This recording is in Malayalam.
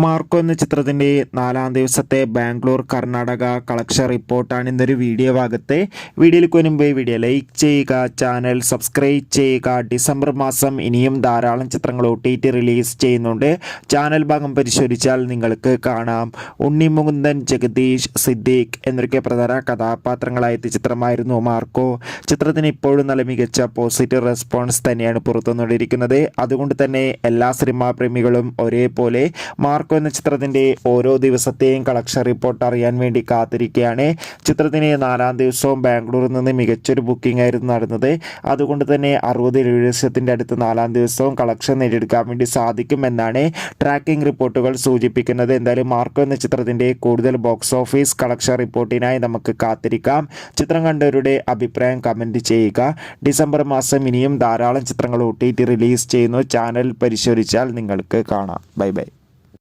മാർക്കോ എന്ന ചിത്രത്തിൻ്റെ 4-ാം ദിവസത്തെ ബാംഗ്ലൂർ കർണാടക കളക്ഷൻ റിപ്പോർട്ടാണ് ഇന്നൊരു വീഡിയോ ഭാഗത്തെ. വീഡിയോയിലേക്ക് മുൻപ് വീഡിയോ ലൈക്ക് ചെയ്യുക, ചാനൽ സബ്സ്ക്രൈബ് ചെയ്യുക. ഡിസംബർ മാസം ഇനിയും ധാരാളം ചിത്രങ്ങൾ OTT റിലീസ് ചെയ്യുന്നുണ്ട്. ചാനൽ ഭാഗം പരിശോധിച്ചാൽ നിങ്ങൾക്ക് കാണാം. ഉണ്ണി മുകുന്ദൻ, ജഗദീഷ്, സിദ്ദീഖ് എന്നൊക്കെ പ്രധാന കഥാപാത്രങ്ങളായ ചിത്രമായിരുന്നു മാർക്കോ. ചിത്രത്തിന് ഇപ്പോഴും നല്ല മികച്ച പോസിറ്റീവ് റെസ്പോൺസ് തന്നെയാണ് പുറത്തുവന്നുകൊണ്ടിരിക്കുന്നത്. അതുകൊണ്ട് തന്നെ എല്ലാ സിനിമാ പ്രേമികളും ഒരേപോലെ മാർക്കോ എന്ന ചിത്രത്തിൻ്റെ ഓരോ ദിവസത്തെയും കളക്ഷൻ റിപ്പോർട്ട് അറിയാൻ വേണ്ടി കാത്തിരിക്കുകയാണ്. ചിത്രത്തിന് 4-ാം ദിവസവും ബാംഗ്ലൂരിൽ നിന്ന് മികച്ചൊരു ബുക്കിംഗ് ആയിരുന്നു നടന്നത്. അതുകൊണ്ട് തന്നെ 60 ലക്ഷത്തിൻ്റെ അടുത്ത് 4-ാം ദിവസവും കളക്ഷൻ നേടിയെടുക്കാൻ വേണ്ടി സാധിക്കുമെന്നാണ് ട്രാക്കിംഗ് റിപ്പോർട്ടുകൾ സൂചിപ്പിക്കുന്നത്. എന്തായാലും മാർക്കോ എന്ന ചിത്രത്തിൻ്റെ കൂടുതൽ ബോക്സ് ഓഫീസ് കളക്ഷൻ റിപ്പോർട്ടിനായി നമുക്ക് കാത്തിരിക്കാം. ചിത്രം കണ്ടവരുടെ അഭിപ്രായം കമൻറ്റ് ചെയ്യുക. ഡിസംബർ മാസം ഇനിയും ധാരാളം ചിത്രങ്ങൾ OTT റിലീസ് ചെയ്യുന്നു. ചാനൽ പരിശോധിച്ചാൽ നിങ്ങൾക്ക് കാണാം. Bye bye.